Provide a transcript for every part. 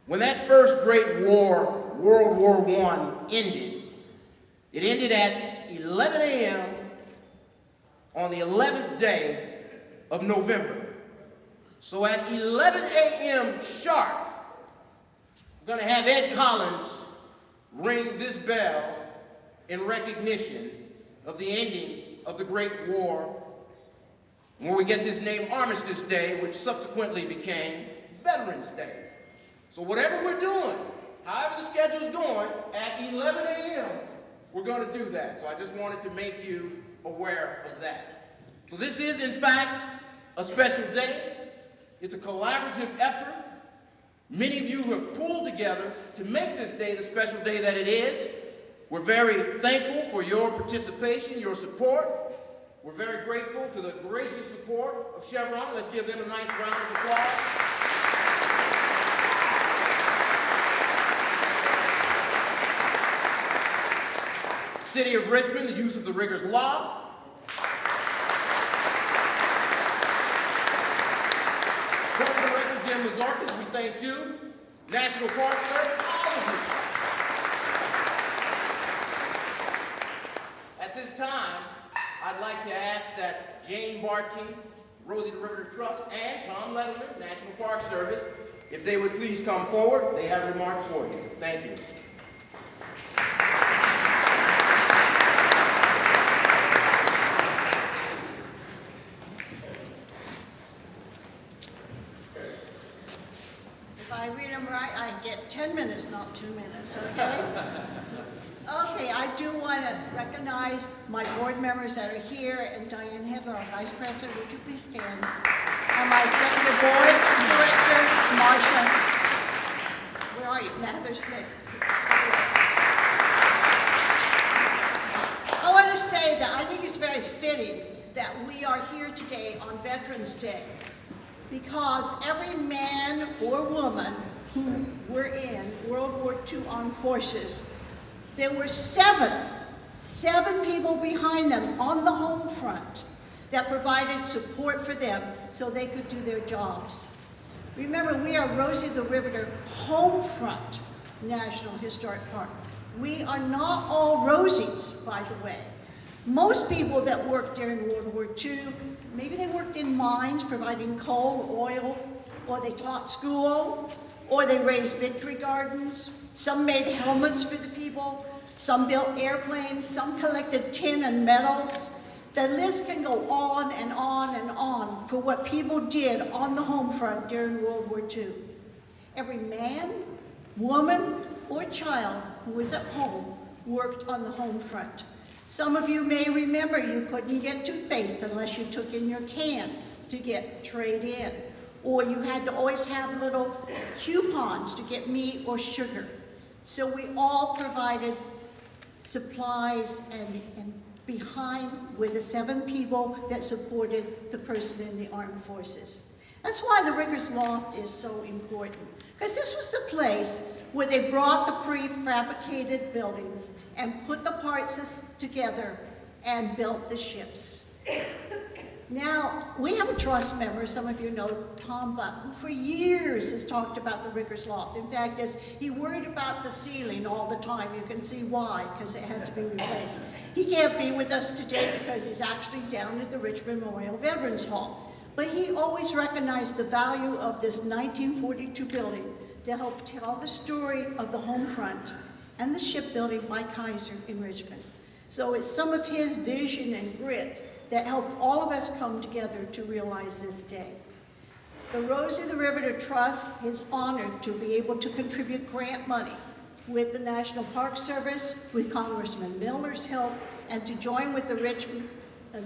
When that first great war, World War I, ended, it ended at 11 a.m. on the 11th day of November. So at 11 a.m. sharp, we're going to have Ed Collins ring this bell in recognition of the ending of the Great War, where we get this name Armistice Day, which subsequently became Veterans Day. So whatever we're doing, however the schedule's going, at 11 a.m., we're going to do that. So I just wanted to make you aware of that. So this is, in fact, a special day. It's a collaborative effort. Many of you have pulled together to make this day the special day that it is. We're very thankful for your participation, your support. We're very grateful to the gracious support of Chevron. Let's give them a nice round of applause. City of Richmond, the use of the Riggers Loft. Corporate Director Jim Mazarkas, we thank you. National Park Service, all of you. At this time, I'd like to ask that Jane Barkey, Rosie the Riveter Trust, and Tom Letterman, National Park Service, if they would please come forward. They have remarks for you. Thank you. I read them right, I get 10 minutes, not 2 minutes, okay? Okay, I do want to recognize my board members that are here, and Diane Hitler, our Vice President, would you please stand? And my Executive Board Director, Marsha, where are you? Mather Smith. I want to say that I think it's very fitting that we are here today on Veterans Day, because every man or woman who were in World War II armed forces, there were seven people behind them on the home front that provided support for them so they could do their jobs. Remember, we are Rosie the Riveter Home Front National Historic Park. We are not all Rosies, by the way. Most people that worked during World War II, maybe they worked in mines providing coal, oil, or they taught school, or they raised victory gardens. Some made helmets for the people, some built airplanes, some collected tin and metals. The list can go on and on and on for what people did on the home front during World War II. Every man, woman, or child who was at home worked on the home front. Some of you may remember you couldn't get toothpaste unless you took in your can to get trade in. Or you had to always have little coupons to get meat or sugar. So we all provided supplies, and behind were the seven people that supported the person in the armed forces. That's why the Riggers Loft is so important, because this was the place where they brought the prefabricated buildings and put the parts together and built the ships. Now, we have a trust member, some of you know Tom Butt, who for years has talked about the Riggers Loft. In fact, he worried about the ceiling all the time. You can see why, because it had to be replaced. He can't be with us today because he's actually down at the Richmond Memorial Veterans Hall. But he always recognized the value of this 1942 building to help tell the story of the home front and the shipbuilding by Kaiser in Richmond. So it's some of his vision and grit that helped all of us come together to realize this day. The Rosie the Riveter Trust is honored to be able to contribute grant money with the National Park Service, with Congressman Miller's help, and to join with the Richmond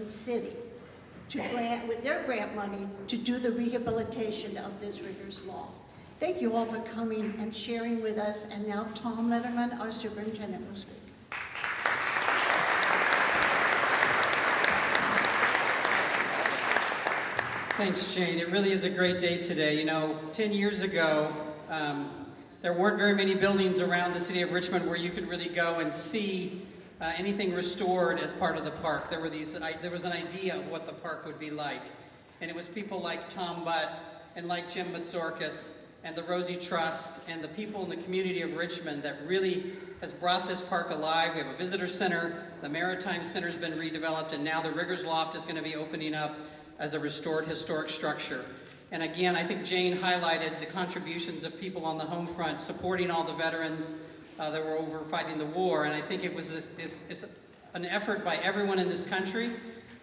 City to grant, with their grant money, to do the rehabilitation of this Riggers Loft. Thank you all for coming and sharing with us, and now Tom Letterman, our superintendent, will speak. Thanks, Shane. It really is a great day today. You know, 10 years ago, there weren't very many buildings around the city of Richmond where you could really go and see anything restored as part of the park. There was an idea of what the park would be like. And it was people like Tom Butt and like Jim Mazarkas and the Rosie Trust and the people in the community of Richmond that really has brought this park alive. We have a visitor center, the Maritime Center has been redeveloped, and now the Riggers Loft is going to be opening up as a restored historic structure. And again, I think Jane highlighted the contributions of people on the home front supporting all the veterans that were over fighting the war. And I think it was an effort by everyone in this country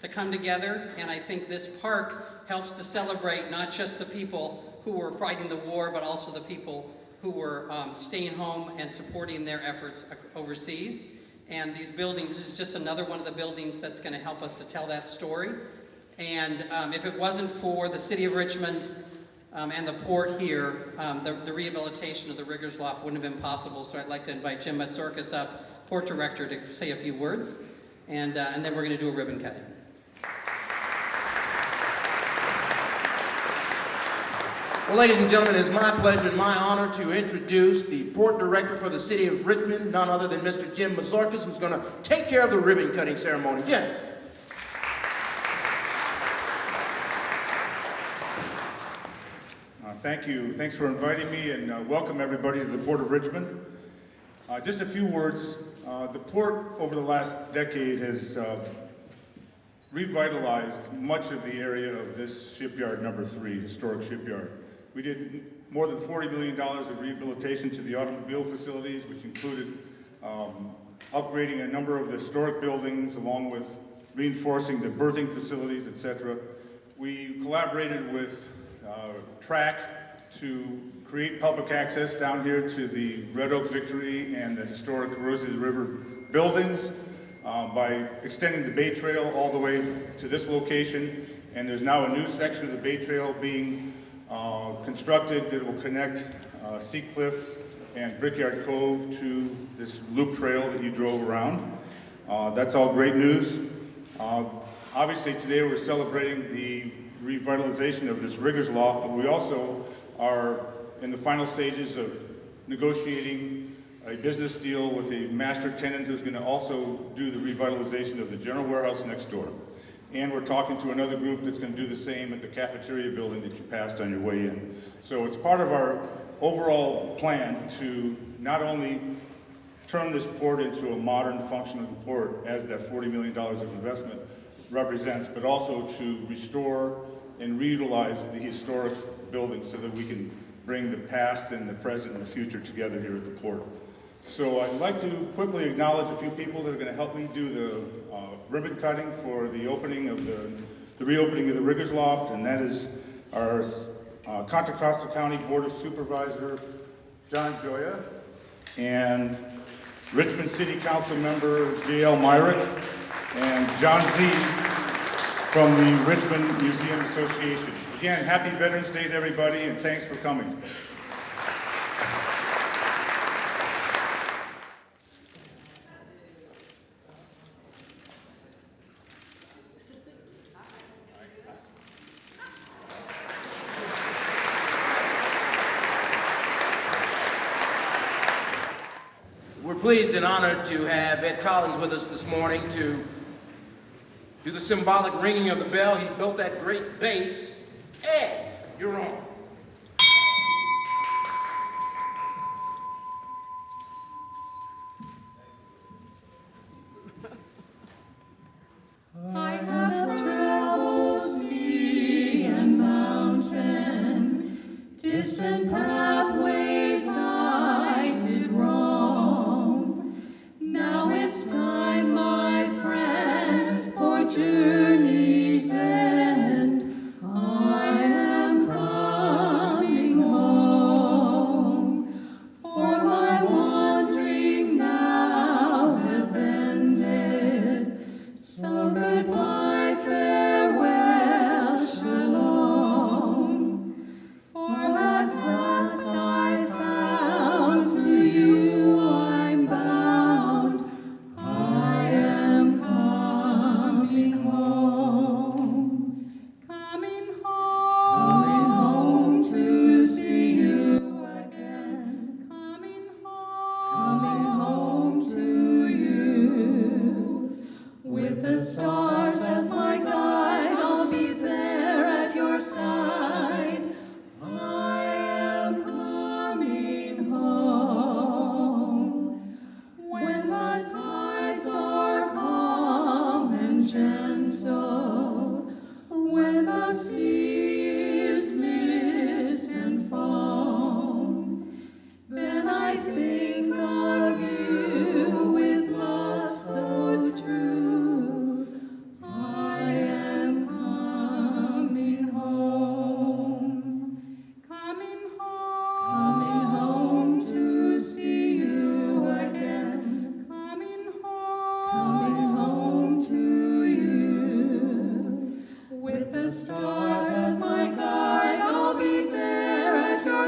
to come together. And I think this park helps to celebrate not just the people who were fighting the war, but also the people who were staying home and supporting their efforts overseas. And these buildings, this is just another one of the buildings that's going to help us to tell that story. And if it wasn't for the City of Richmond and the port here, the rehabilitation of the Riggers Loft wouldn't have been possible. So I'd like to invite Jim Matzorkas up, Port Director, to say a few words. And then we're going to do a ribbon cutting. Well, ladies and gentlemen, it is my pleasure and my honor to introduce the Port Director for the City of Richmond, none other than Mr. Jim Matzorkas, who's going to take care of the ribbon cutting ceremony. Jim. Thank you. Thanks for inviting me, and welcome everybody to the Port of Richmond. Just a few words. The port over the last decade has revitalized much of the area of this shipyard number 3, historic shipyard. We did more than $40 million of rehabilitation to the automobile facilities, which included upgrading a number of the historic buildings along with reinforcing the berthing facilities, etc. We collaborated with TRAC to create public access down here to the Red Oak Victory and the historic Rosie the River buildings by extending the Bay Trail all the way to this location. And there's now a new section of the Bay Trail being constructed that will connect Sea Cliff and Brickyard Cove to this loop trail that you drove around. That's all great news. Obviously today we're celebrating the revitalization of this Riggers Loft, but we also are in the final stages of negotiating a business deal with a master tenant who's going to also do the revitalization of the general warehouse next door. And we're talking to another group that's going to do the same at the cafeteria building that you passed on your way in. So it's part of our overall plan to not only turn this port into a modern functional port as that $40 million of investment represents, but also to restore and reutilize the historic buildings so that we can bring the past and the present and the future together here at the port. So I'd like to quickly acknowledge a few people that are going to help me do the ribbon cutting for the opening of the reopening of the Riggers Loft, and that is our Contra Costa County Board of Supervisor John Joya and Richmond City Council member J.L. Myrick and John Z. from the Richmond Museum Association. Again, happy Veterans Day to everybody, and thanks for coming. We're pleased and honored to have Ed Collins with us this morning to do the symbolic ringing of the bell. He built that great bass. Ed, you're on. I have traveled sea and mountain, distant pathways I did roam. Now it's time, my friend, for journey's end. I am coming home, for my wandering now has ended. So goodbye, farewell, shalom. For at last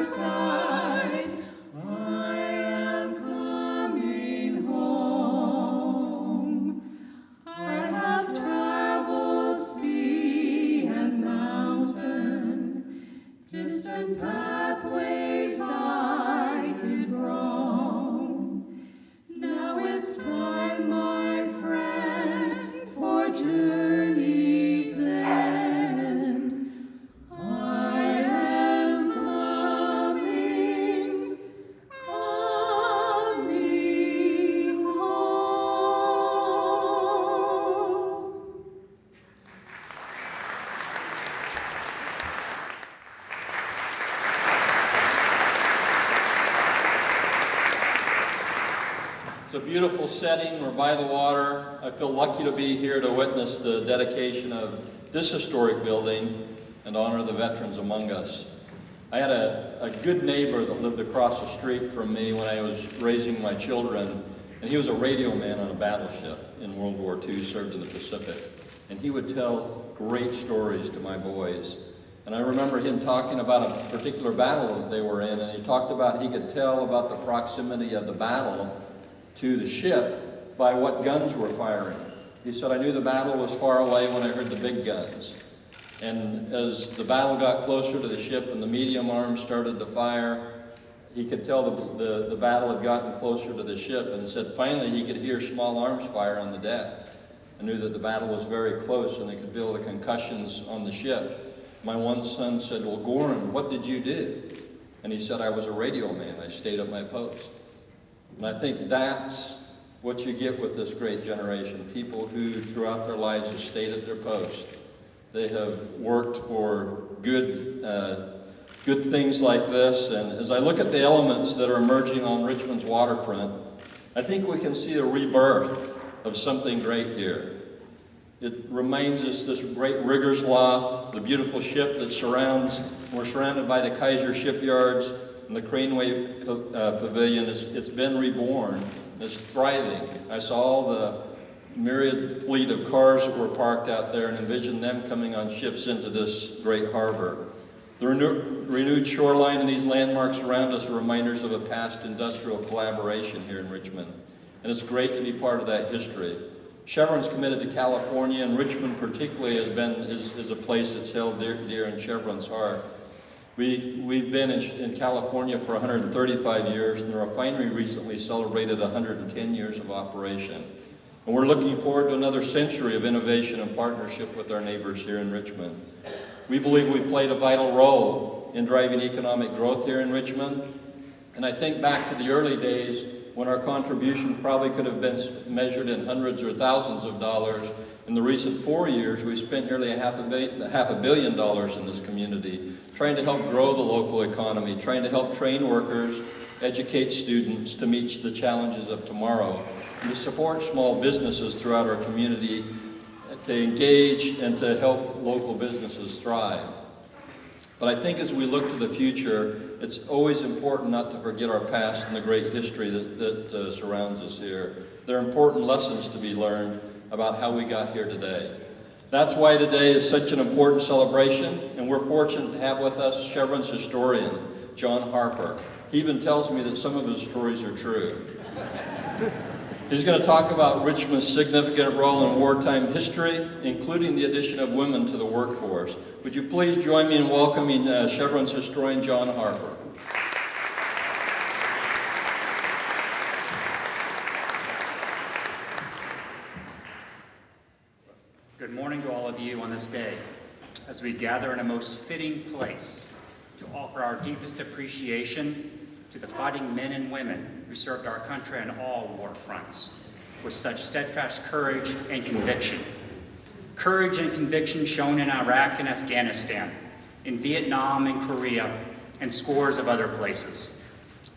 side. I am coming home. I have traveled sea and mountain, distant pathways I did roam. Now it's time, my friend, for journey's end. I am coming home. It's a beautiful setting. We're by the water. I feel lucky to be here to witness the dedication of this historic building and honor the veterans among us. I had a good neighbor that lived across the street from me when I was raising my children, and he was a radio man on a battleship in World War II, served in the Pacific. And he would tell great stories to my boys. And I remember him talking about a particular battle that they were in, and he talked about, he could tell about the proximity of the battle to the ship by what guns were firing. He said, I knew the battle was far away when I heard the big guns. And as the battle got closer to the ship and the medium arms started to fire, he could tell the battle had gotten closer to the ship. And he said finally he could hear small arms fire on the deck. I knew that the battle was very close and they could feel the concussions on the ship. My one son said, well, Goran, what did you do? And he said, I was a radio man. I stayed at my post. And I think that's what you get with this great generation, people who throughout their lives have stayed at their post. They have worked for good things like this, and as I look at the elements that are emerging on Richmond's waterfront, I think we can see a rebirth of something great here. It reminds us this great rigger's loft, the beautiful ship that we're surrounded by the Kaiser shipyards, and the Craneway Pavilion. It's been reborn. It's thriving. I saw all the myriad fleet of cars that were parked out there and envisioned them coming on ships into this great harbor. The renewed shoreline and these landmarks around us are reminders of a past industrial collaboration here in Richmond. And it's great to be part of that history. Chevron's committed to California, and Richmond particularly is a place that's held dear in Chevron's heart. We've been in California for 135 years, and the refinery recently celebrated 110 years of operation. And we're looking forward to another century of innovation and partnership with our neighbors here in Richmond. We believe we played a vital role in driving economic growth here in Richmond. And I think back to the early days when our contribution probably could have been measured in hundreds or thousands of dollars. In the recent 4 years, we've spent nearly $500 million in this community, trying to help grow the local economy, trying to help train workers, educate students to meet the challenges of tomorrow, and to support small businesses throughout our community, to engage and to help local businesses thrive. But I think as we look to the future, it's always important not to forget our past and the great history that surrounds us here. There are important lessons to be learned about how we got here today. That's why today is such an important celebration, and we're fortunate to have with us Chevron's historian, John Harper. He even tells me that some of his stories are true. He's going to talk about Richmond's significant role in wartime history, including the addition of women to the workforce. Would you please join me in welcoming Chevron's historian, John Harper. Good morning to all of you on this day, as we gather in a most fitting place to offer our deepest appreciation to the fighting men and women who served our country on all war fronts with such steadfast courage and conviction. Courage and conviction shown in Iraq and Afghanistan, in Vietnam and Korea, and scores of other places.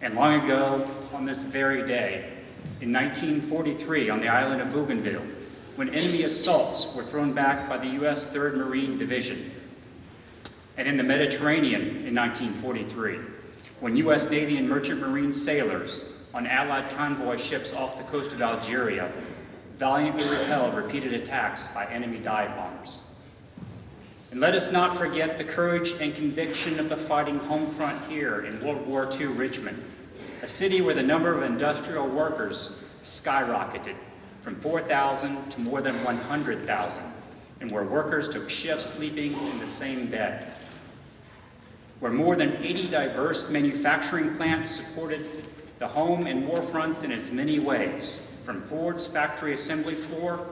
And long ago, on this very day, in 1943 on the island of Bougainville, when enemy assaults were thrown back by the U.S. 3rd Marine Division, and in the Mediterranean in 1943, when U.S. Navy and Merchant Marine sailors on Allied convoy ships off the coast of Algeria valiantly repelled repeated attacks by enemy dive bombers. And let us not forget the courage and conviction of the fighting home front here in World War II Richmond, a city where the number of industrial workers skyrocketed from 4,000 to more than 100,000, and where workers took shifts sleeping in the same bed, where more than 80 diverse manufacturing plants supported the home and war fronts in its many ways, from Ford's factory assembly floor,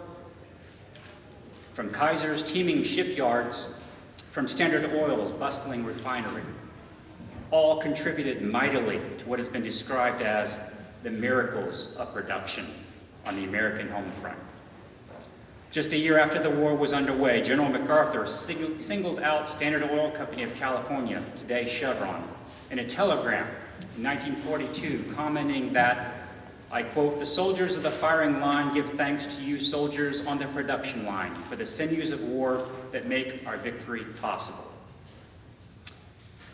from Kaiser's teeming shipyards, from Standard Oil's bustling refinery. All contributed mightily to what has been described as the miracles of production on the American home front. Just a year after the war was underway, General MacArthur singled out Standard Oil Company of California, today Chevron, in a telegram in 1942, commenting that, I quote, "The soldiers of the firing line give thanks to you soldiers on the production line for the sinews of war that make our victory possible."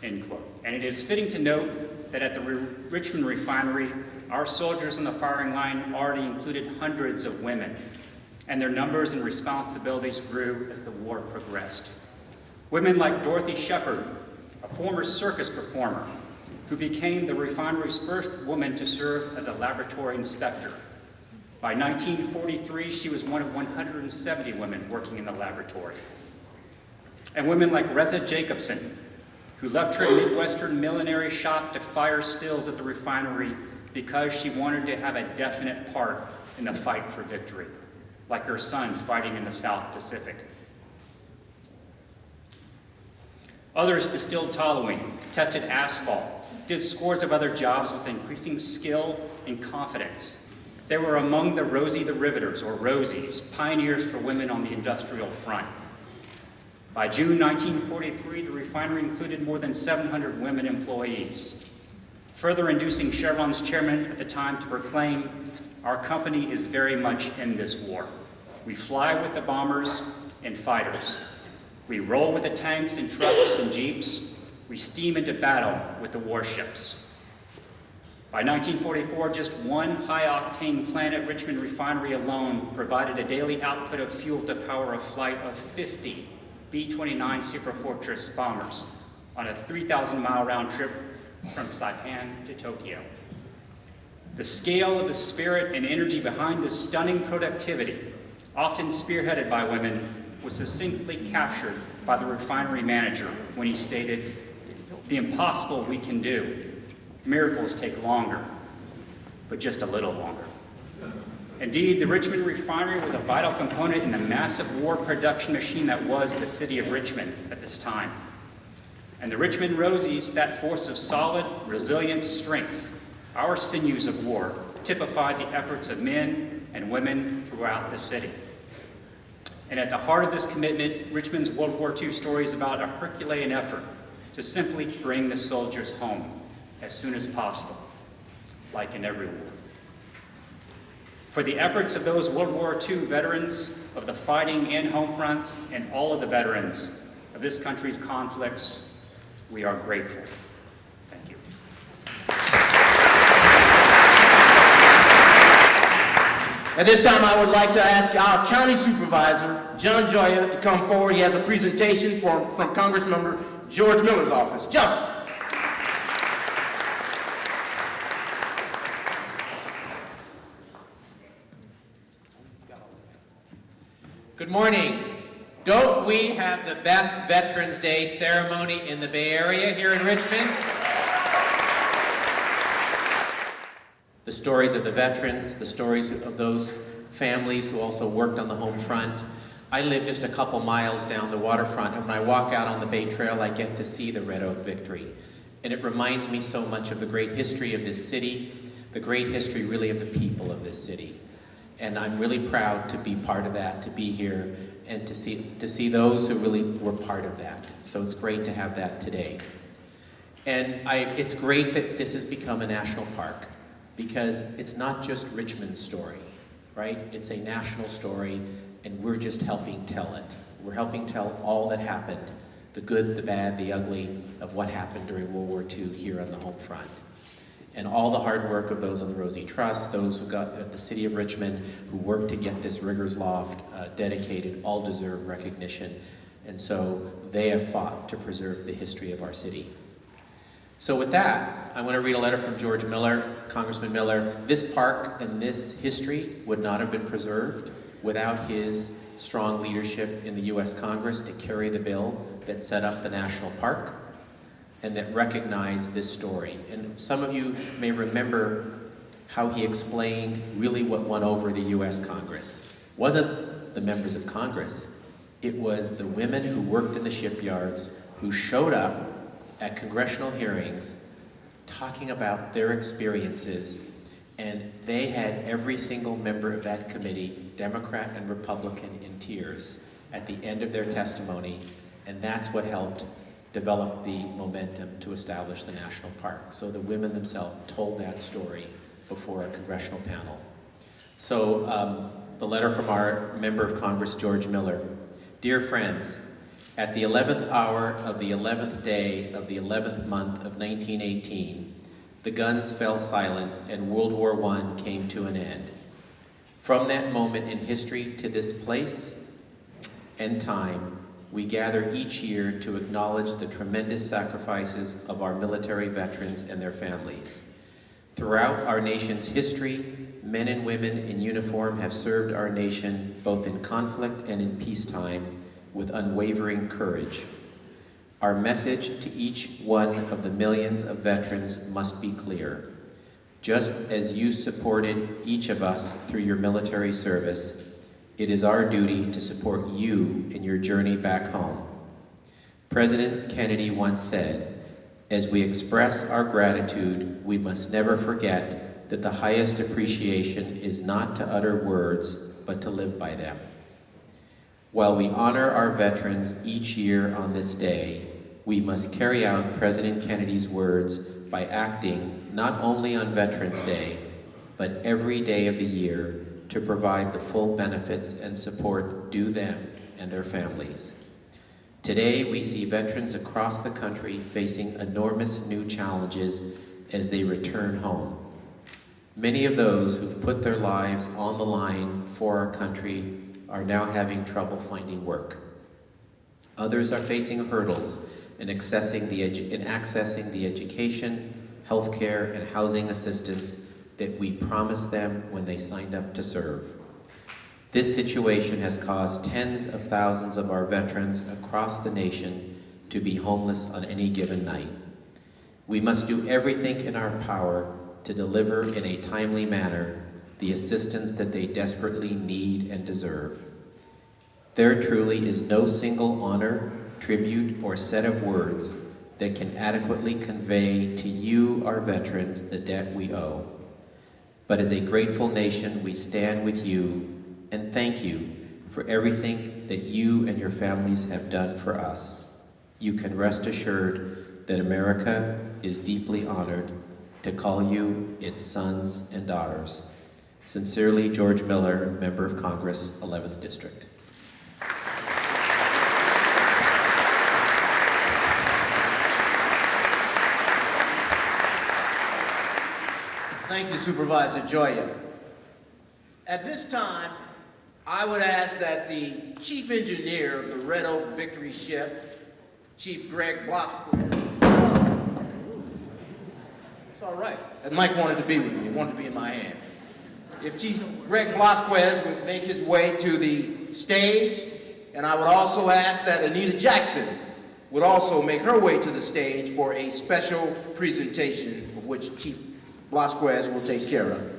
End quote. And it is fitting to note that at the Richmond refinery, our soldiers on the firing line already included hundreds of women, and their numbers and responsibilities grew as the war progressed. Women like Dorothy Shepard, a former circus performer, who became the refinery's first woman to serve as a laboratory inspector. By 1943, she was one of 170 women working in the laboratory. And women like Reza Jacobson, who left her Midwestern millinery shop to fire stills at the refinery because she wanted to have a definite part in the fight for victory, like her son fighting in the South Pacific. Others distilled toluene, tested asphalt, did scores of other jobs with increasing skill and confidence. They were among the Rosie the Riveters, or Rosies, pioneers for women on the industrial front. By June 1943, the refinery included more than 700 women employees, further inducing Chevron's chairman at the time to proclaim, "Our company is very much in this war. We fly with the bombers and fighters. We roll with the tanks and trucks and jeeps. We steam into battle with the warships." By 1944, just one high-octane plant at Richmond Refinery alone provided a daily output of fuel to power a flight of 50 B-29 Superfortress bombers on a 3,000-mile round trip from Saipan to Tokyo. The scale of the spirit and energy behind this stunning productivity, often spearheaded by women, was succinctly captured by the refinery manager when he stated, "The impossible we can do. Miracles take longer, but just a little longer." Indeed, the Richmond refinery was a vital component in the massive war production machine that was the city of Richmond at this time. And the Richmond Rosies, that force of solid, resilient strength, our sinews of war, typified the efforts of men and women throughout the city. And at the heart of this commitment, Richmond's World War II story is about a Herculean effort to simply bring the soldiers home as soon as possible, like in every war. For the efforts of those World War II veterans of the fighting and home fronts and all of the veterans of this country's conflicts, we are grateful. Thank you. At this time, I would like to ask our County Supervisor, John Joya, to come forward. He has a presentation from Congressmember George Miller's office. John. Good morning. Don't we have the best Veterans Day ceremony in the Bay Area here in Richmond? The stories of the veterans, the stories of those families who also worked on the home front. I live just a couple miles down the waterfront, and when I walk out on the Bay Trail, I get to see the Red Oak Victory. And it reminds me so much of the great history of this city, the great history really of the people of this city. And I'm really proud to be part of that, to be here, and to see those who really were part of that. So it's great to have that today. And it's great that this has become a national park, because it's not just Richmond's story, right? It's a national story, and we're just helping tell it. We're helping tell all that happened, the good, the bad, the ugly, of what happened during World War II here on the home front. And all the hard work of those on the Rosie Trust, those who got at the City of Richmond, who worked to get this Riggers Loft dedicated, all deserve recognition. And so they have fought to preserve the history of our city. So with that, I want to read a letter from George Miller, Congressman Miller. This park and this history would not have been preserved without his strong leadership in the U.S. Congress to carry the bill that set up the national park and that recognized this story. And some of you may remember how he explained really what won over the U.S. Congress. It wasn't the members of Congress, it was the women who worked in the shipyards who showed up at congressional hearings talking about their experiences, and they had every single member of that committee, Democrat and Republican, in tears at the end of their testimony, and that's what helped develop the momentum to establish the national park. So the women themselves told that story before a congressional panel. So the letter from our member of Congress, George Miller. Dear friends, at the 11th hour of the 11th day of the 11th month of 1918, the guns fell silent and World War I came to an end. From that moment in history to this place and time, we gather each year to acknowledge the tremendous sacrifices of our military veterans and their families. Throughout our nation's history, men and women in uniform have served our nation both in conflict and in peacetime with unwavering courage. Our message to each one of the millions of veterans must be clear. Just as you supported each of us through your military service, it is our duty to support you in your journey back home. President Kennedy once said, as we express our gratitude, we must never forget that the highest appreciation is not to utter words, but to live by them. While we honor our veterans each year on this day, we must carry out President Kennedy's words by acting not only on Veterans Day, but every day of the year to provide the full benefits and support due them and their families. Today, we see veterans across the country facing enormous new challenges as they return home. Many of those who've put their lives on the line for our country are now having trouble finding work. Others are facing hurdles in accessing the education, healthcare, and housing assistance that we promised them when they signed up to serve. This situation has caused tens of thousands of our veterans across the nation to be homeless on any given night. We must do everything in our power to deliver in a timely manner the assistance that they desperately need and deserve. There truly is no single honor, tribute, or set of words that can adequately convey to you, our veterans, the debt we owe. But as a grateful nation, we stand with you and thank you for everything that you and your families have done for us. You can rest assured that America is deeply honored to call you its sons and daughters. Sincerely, George Miller, Member of Congress, 11th District. Thank you, Supervisor Joya. At this time, I would ask that the Chief Engineer of the Red Oak Victory Ship, Chief Greg Blasquez. It's all right. That mic wanted to be with me. It wanted to be in my hand. If Chief Greg Blasquez would make his way to the stage, and I would also ask that Anita Jackson would also make her way to the stage for a special presentation of which Chief Blasquez will take care of.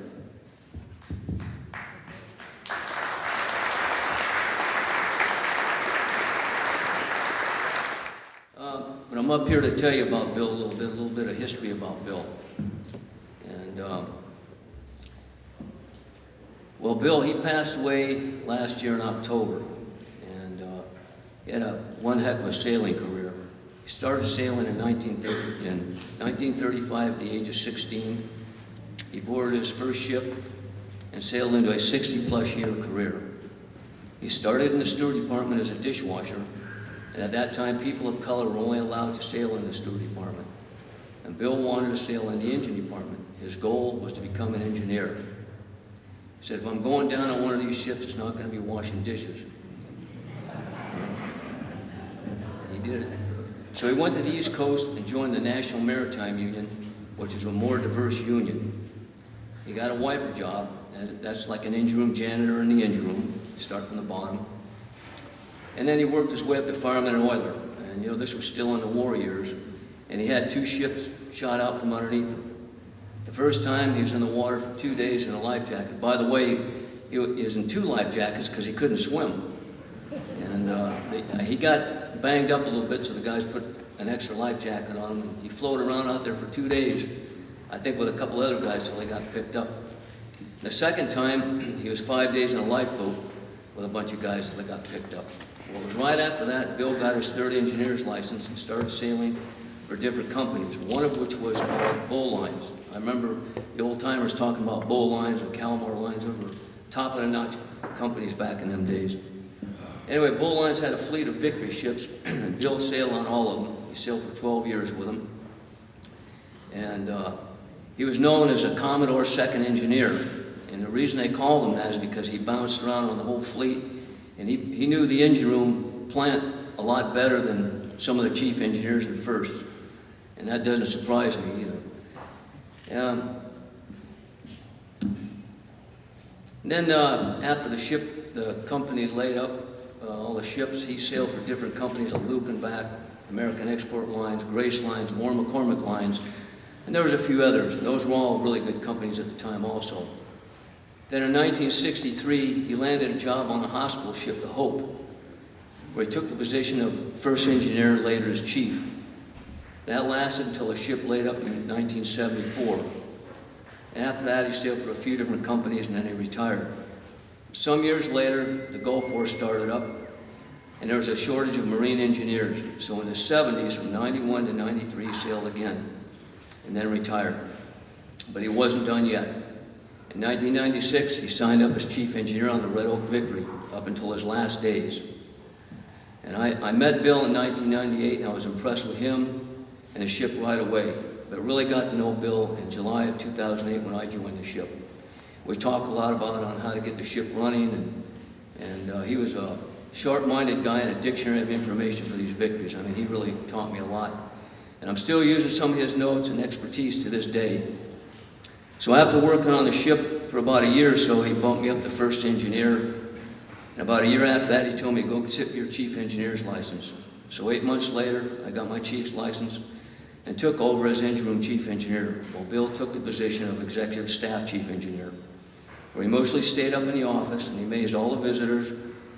But I'm up here to tell you about Bill a little bit of history about Bill. And well, Bill, he passed away last year in October, and he had one heck of a sailing career. He started sailing in 1935 at the age of 16. He boarded his first ship and sailed into a 60-plus year career. He started in the steward department as a dishwasher, and at that time, people of color were only allowed to sail in the steward department. And Bill wanted to sail in the engine department. His goal was to become an engineer. He said, if I'm going down on one of these ships, it's not going to be washing dishes. did it. So he went to the East Coast and joined the National Maritime Union, which is a more diverse union. He got a wiper job. That's like an engine room janitor in the engine room. Start from the bottom. And then he worked his way up to fireman and oiler. And you know, this was still in the war years. And he had 2 ships shot out from underneath him. The first time he was in the water for 2 days in a life jacket. By the way, he was in 2 life jackets because he couldn't swim. And he got banged up a little bit, so the guys put an extra life jacket on him. He floated around out there for 2 days, I think with a couple other guys till they got picked up. The second time, he was 5 days in a lifeboat with a bunch of guys till they got picked up. Well, it was right after that, Bill got his 3rd engineer's license and started sailing for different companies, one of which was called Bull Lines. I remember the old timers talking about Bull Lines and Calmar Lines. Those were top of the notch companies back in them days. Anyway, Bull Lines had a fleet of Victory ships, and Bill sailed on all of them. He sailed for 12 years with them. And he was known as a Commodore second engineer. And the reason they called him that is because he bounced around on the whole fleet, and he knew the engine room plant a lot better than some of the chief engineers at first. And that doesn't surprise me either. Then after the company laid up all the ships, he sailed for different companies like Luke and Back, American Export Lines, Grace Lines, Moore McCormick Lines, and there was a few others. Those were all really good companies at the time also. Then in 1963, he landed a job on the hospital ship, the Hope, where he took the position of first engineer, later as chief. That lasted until the ship laid up in 1974. And after that, he sailed for a few different companies, and then he retired. Some years later, the Gulf War started up, and there was a shortage of marine engineers. So in the 70s, from 91 to 93, he sailed again, and then retired. But he wasn't done yet. In 1996, he signed up as chief engineer on the Red Oak Victory, up until his last days. And I met Bill in 1998, and I was impressed with him and the ship right away. But really got to know Bill in July of 2008 when I joined the ship. We talked a lot about on how to get the ship running, and he was a sharp-minded guy and a dictionary of information for these victories. I mean, he really taught me a lot. And I'm still using some of his notes and expertise to this day. So after working on the ship for about a year or so, he bumped me up to first engineer. And about a year after that, he told me, go sit for your chief engineer's license. So 8 months later, I got my chief's license and took over as engine room chief engineer, while Bill took the position of executive staff chief engineer, where he mostly stayed up in the office and he amazed all the visitors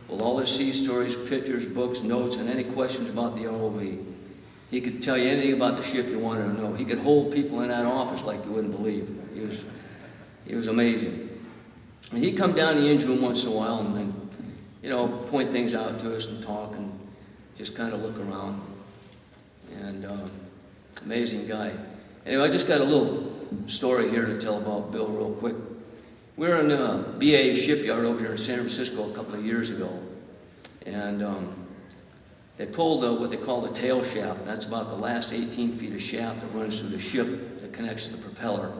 with all his sea stories, pictures, books, notes, and any questions about the ROV. He could tell you anything about the ship you wanted to know. He could hold people in that office like you wouldn't believe. He was amazing. And he'd come down to the engine room once in a while and you know, point things out to us and talk and just kind of look around. And amazing guy. Anyway, I just got a little story here to tell about Bill real quick. We were in BA shipyard over here in San Francisco a couple of years ago. And they pulled what they call the tail shaft. That's about the last 18 feet of shaft that runs through the ship that connects to the propeller.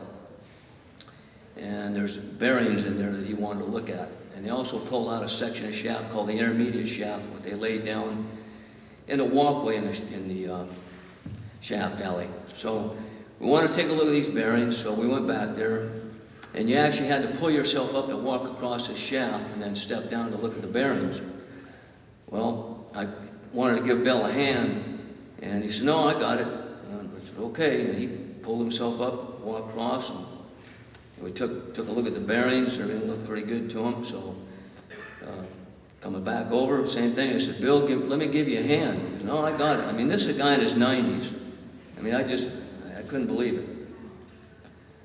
And there's bearings in there that he wanted to look at. And they also pulled out a section of shaft called the intermediate shaft, what they laid down in a walkway in the shaft alley. So we wanted to take a look at these bearings, so we went back there. And you actually had to pull yourself up to walk across the shaft and then step down to look at the bearings. Well, I wanted to give Bill a hand, and he said, no, I got it. And I said, okay. And he pulled himself up, walked across, and we took a look at the bearings. Everything looked pretty good to him. So coming back over, same thing. I said, Bill, let me give you a hand. He said, no, I got it. I mean, this is a guy in his 90s. I mean, I couldn't believe it.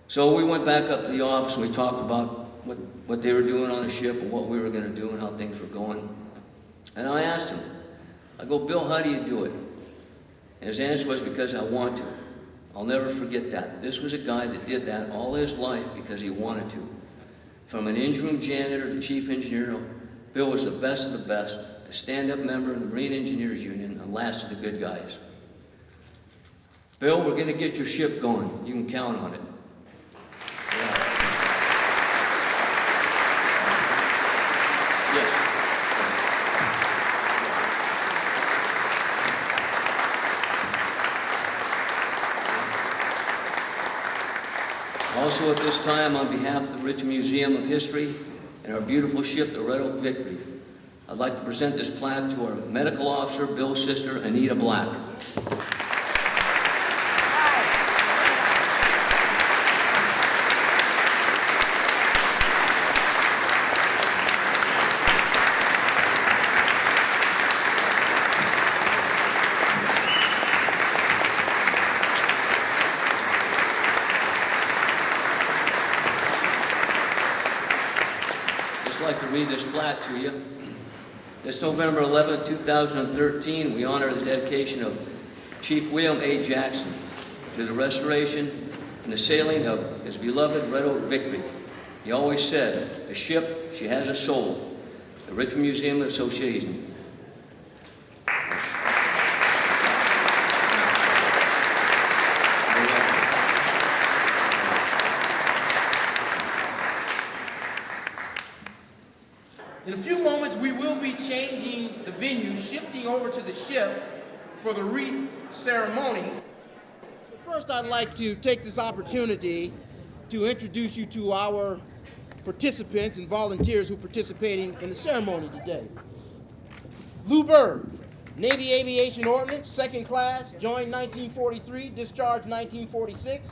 So we went back up to the office and we talked about what they were doing on the ship and what we were going to do and how things were going. And I asked him, I go, Bill, how do you do it? And his answer was, because I want to. I'll never forget that. This was a guy that did that all his life because he wanted to. From an engine room janitor to chief engineer, Bill was the best of the best, a stand-up member of the Marine Engineers Union, and last of the good guys. Bill, we're going to get your ship going. You can count on it. Also at this time, on behalf of the Richmond Museum of History and our beautiful ship, the Red Oak Victory, I'd like to present this plaque to our medical officer, Bill's sister, Anita Black. I'd like to read this plaque to you. This November 11, 2013, we honor the dedication of Chief William A. Jackson to the restoration and the sailing of his beloved Red Oak Victory. He always said, "A ship, she has a soul." The Richmond Museum Association. In a few moments, we will be changing the venue, shifting over to the ship for the wreath ceremony. But first, I'd like to take this opportunity to introduce you to our participants and volunteers who are participating in the ceremony today. Lou Bird, Navy Aviation Ordnance, 2nd class, joined 1943, discharged 1946,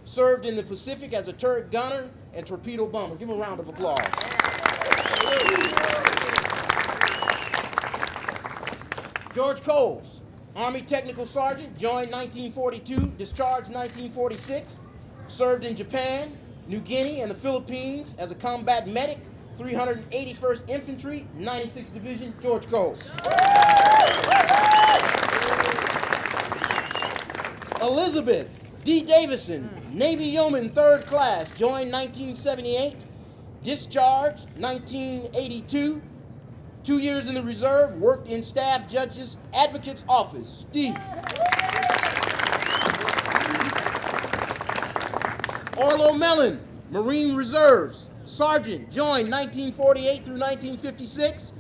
served in the Pacific as a turret gunner and torpedo bomber. Give him a round of applause. George Coles, Army Technical Sergeant, joined 1942, discharged 1946, served in Japan, New Guinea, and the Philippines as a combat medic, 381st Infantry, 96th Division, George Coles. Elizabeth D. Davison, Navy Yeoman 3rd class, joined 1978, discharged 1982, 2 years in the reserve, worked in Staff Judge's Advocate's Office. Steve. Orlo Mellon, Marine Reserves, Sergeant, joined 1948 through 1956,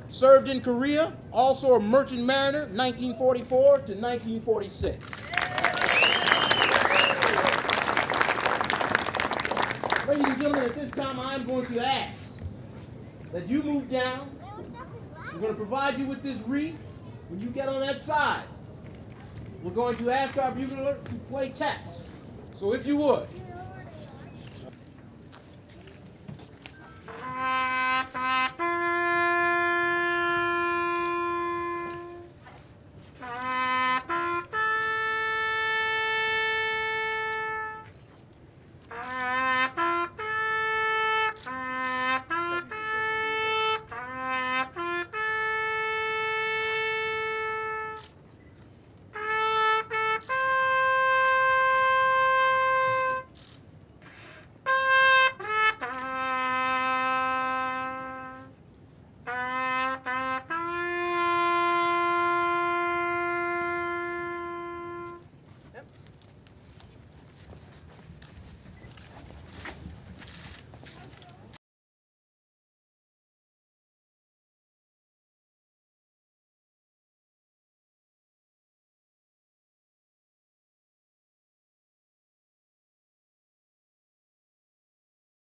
served in Korea, also a merchant mariner, 1944 to 1946. Ladies and gentlemen, at this time I'm going to ask that you move down. We're going to provide you with this wreath. When you get on that side, we're going to ask our bugler to play taps. So if you would,